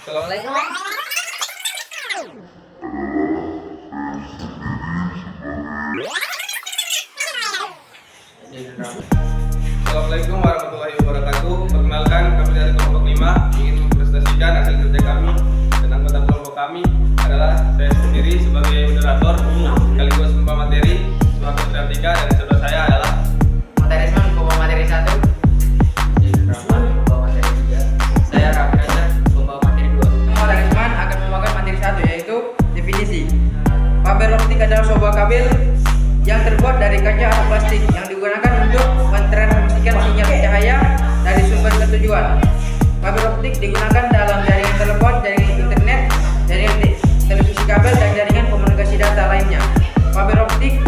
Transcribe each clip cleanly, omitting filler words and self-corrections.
Assalamualaikum. Assalamualaikum warahmatullahi wabarakatuh. Perkenalkan, kami dari kelompok 5 ingin mempresentasikan hasil kerja kami dan anggota kelompok kami adalah saya sendiri sebagai moderator sekaligus pembawa materi, sebagai matematika, dan saudara saya adalah Materisman pembawa materi 1. Rahman pembawa materi 3. Saya Raffi Raja pembawa materi 2. Materisman akan membawakan materi 1, yaitu definisi. Kabel optik adalah sebuah kabel yang terbuat dari kaca atau plastik yang digunakan untuk mentransmisikan sinyal cahaya dari sumber ke tujuan. Kabel optik digunakan dalam jaringan telepon, jaringan internet, jaringan televisi kabel, dan jaringan komunikasi data lainnya. Kabel optik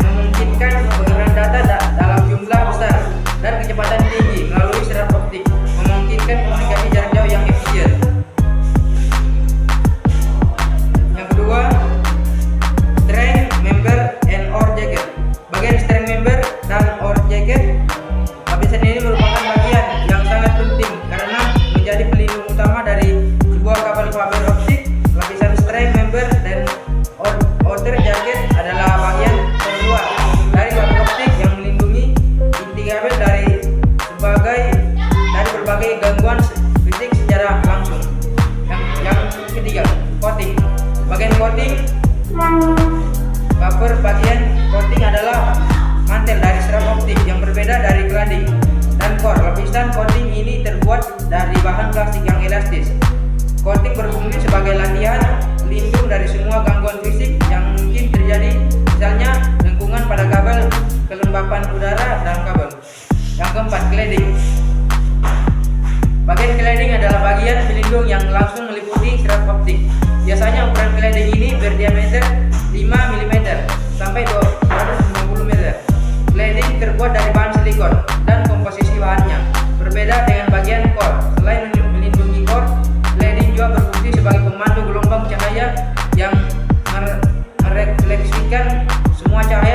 memungkinkan pengiriman data dalam jumlah besar dan kecepatan tinggi melalui serat optik, memungkinkan komunikasi jarak jauh yang efisien. Yang kedua, string member and or jacket. Bagian string member dan or jacket, lapisan ini merupakan bagian yang sangat penting karena menjadi pelindung utama dari sebuah kabel fiber optik. Lapisan string member dan outer jacket adalah bagian terluar dari kabel optik yang melindungi inti kabel dari berbagai gangguan fisik secara langsung. Yang ketiga, coating. Bagian coating, cover bagian coating adalah mantel dari serat optik yang berbeda dari cladding dan core. Lapisan coating ini terbuat dari bahan plastik yang elastis. Coating berfungsi sebagai latihan pelindung dari semua gangguan fisik yang mungkin terjadi, misalnya lengkungan pada kabel, kelembapan udara dalam kabel. Yang keempat, cladding. Bagian cladding adalah bagian pelindung yang langsung meliputi serat optik. Biasanya ukuran cladding ini berdiameter 5 mm sampai 250 mm. Cladding terbuat dari bahan silikon dan komposisi bahannya berbeda dengan bagian core. Selain melindungi core, cladding juga berfungsi sebagai pemandu gelombang cahaya yang merefleksikan semua cahaya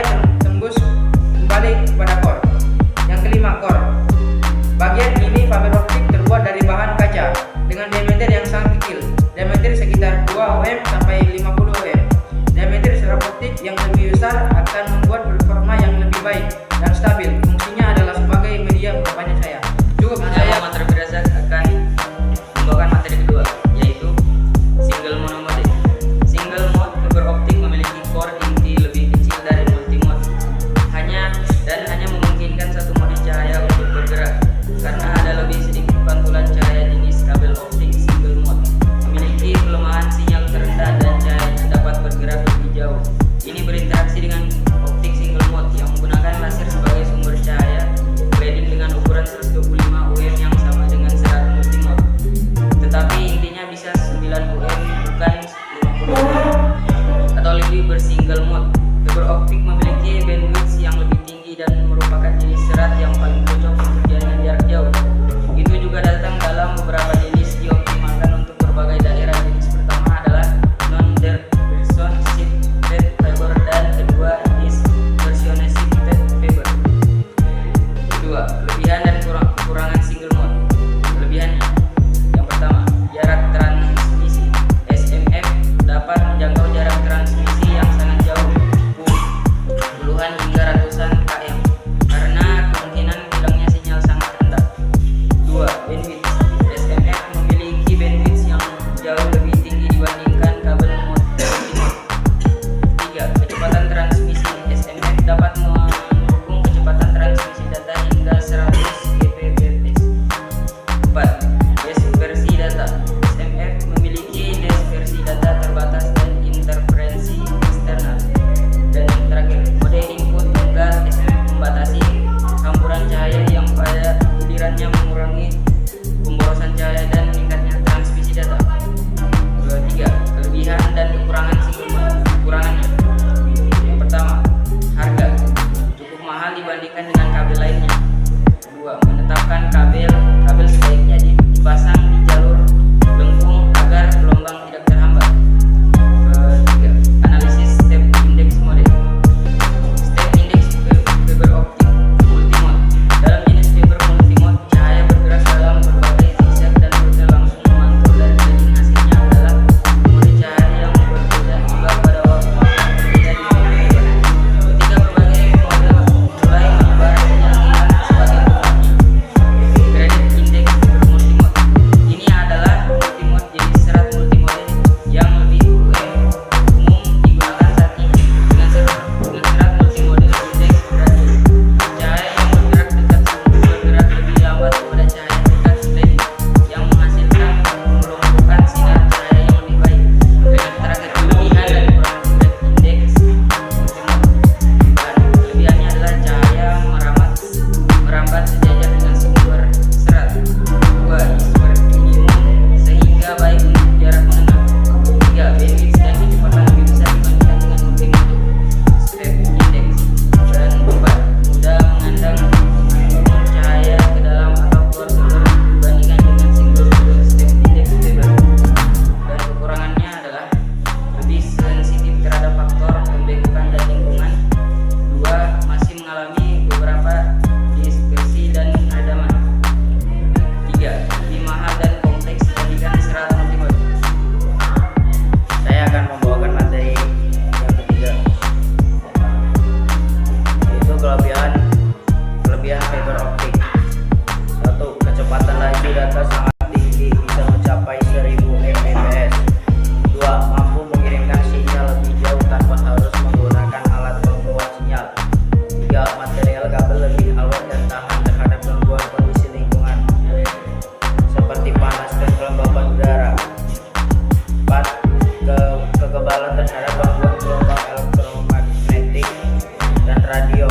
radio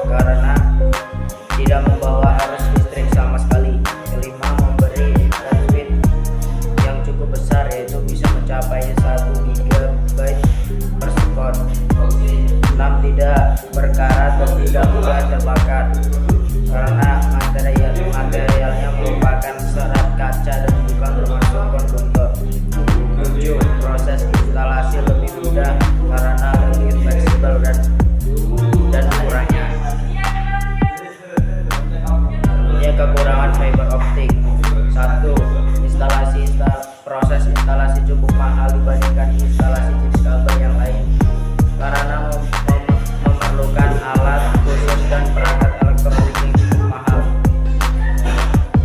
karena tidak membawa arus listrik sama sekali. Kelima, memberi bandwidth yang cukup besar, yaitu bisa mencapai 1 GB per sekon. 6, tidak berkarat dan tidak mudah terbakar karena materialnya merupakan serat kaca dan bukan termasuk konduktor. 7, proses instalasi lebih mudah karena lebih fleksibel dan murahnya. Punya kekurangan fiber optik. 1. Proses instalasi cukup mahal dibandingkan instalasi jenis kabel yang lain karena memerlukan alat khusus dan perangkat elektronik yang cukup mahal.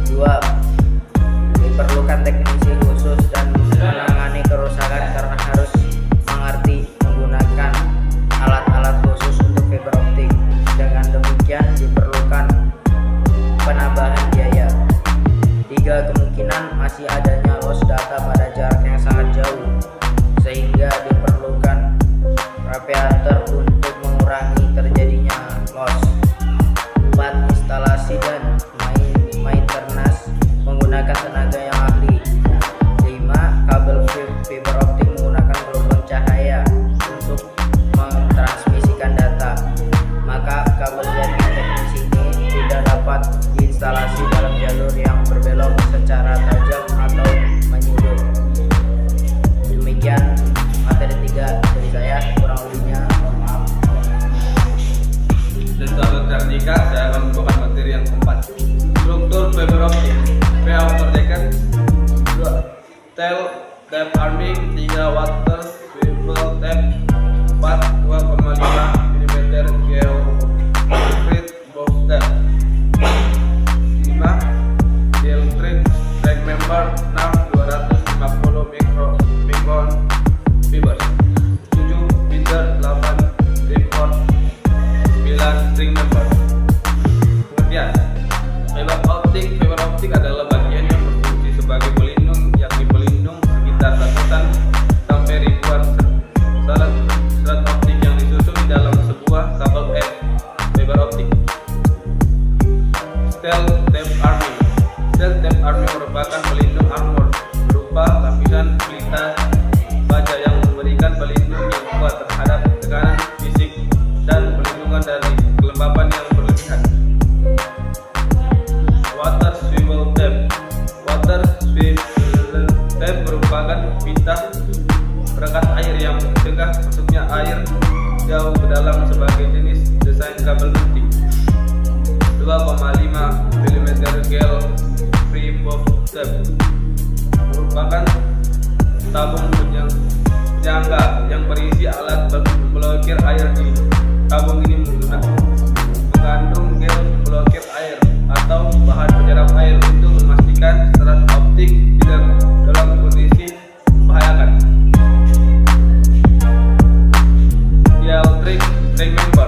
2. Diperlukan teknisi khusus dan menangani kerusakan karena harus mengerti menggunakan alat-alat khusus untuk fiber optik. Dengan demikian diperlukan penambahan biaya. 3. Kemungkinan masih adanya loss data pada jarak yang sangat jauh sehingga diperlukan repeater untuk mengurangi terjadinya loss. 4. Instalasi dan maintenance menggunakan tenaga yang ahli. 5. Kabel fiber optik menggunakan gelombang cahaya untuk mentransmisikan data, maka kabel jaringan teknis ini tidak dapat diinstalasi dalam jalur yang berbelok secara tajam atau menyudut. Demikian materi 3 dari saya, kurang lebihnya mohon maaf. Dan sahabat Karnika, saya akan membawakan materi yang keempat. Struktur fiber optik. Payout terdekat. 2. Tape arming. 3. Water swivel tape. 4. 2,5 mm geometrik box tape. 5. Dielectric drag member. 6. 250 micron fibers. 7. Binder. 8. ripcord. 9. String member. Pengertian: fiber optik adalah bagian yang berfungsi sebagai pelindung, yakni pelindung sekitar ratusan sampai ribuan serat optik yang disusun di dalam sebuah kabel fiber optik. Steel tape arming. Steel tape arming merupakan pelindung armor berupa lapisan pelita baja yang memberikan pelindung yang kuat terhadap tekanan fisik dan perlindungan dari kelembapan yang berlebihan. Water swivel tape. Water swivel tape merupakan pita perekat air yang mencegah masuknya air jauh ke dalam sebagai jenis desain kabel penting. 2,5 mm gel free box tape merupakan tabung penyangga yang berisi alat blokir air. Di tabung ini mengandung gel blokir air atau bahan penyerap air untuk memastikan serat optik tidak dalam kondisi membahayakan. Dielectric string member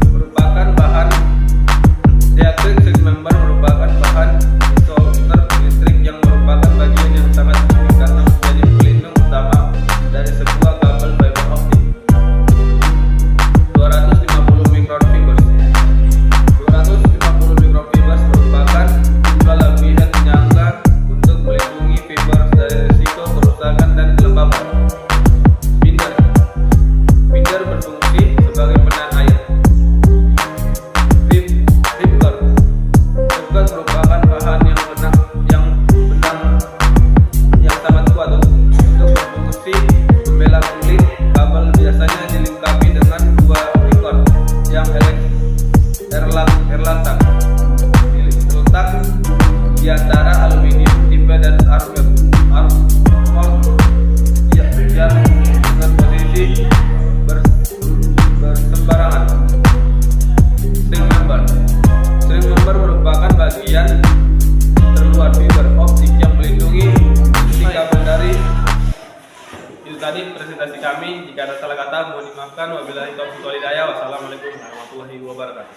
merupakan bahan isolator listrik yang merupakan bagian yang sangat penting karena menjadi pelindung utama dari sebuah kabel fiber optik. 250 micron fibers. 250 micron fibers merupakan jumlah lebihan penyangga untuk melindungi fibers dari risiko kerusakan dan kelembapan. Binder berfungsi sebagai penahan air. Ripcord merupakan bahan yang sangat kuat untuk berfungsi membela kulit kabel. Biasanya dilengkapi dengan 2 ripcord yang terletak di antara aluminium tipe dan armor yang dengan posisi bersembarangan. String member merupakan bagian terluar fiber optik yang melindungi isi kabel dari. Itu tadi presentasi kami. Jika ada salah kata mohon dimaafkan. Wabillahi taufiq wal hidayah. Wassalamualaikum warahmatullahi wabarakatuh.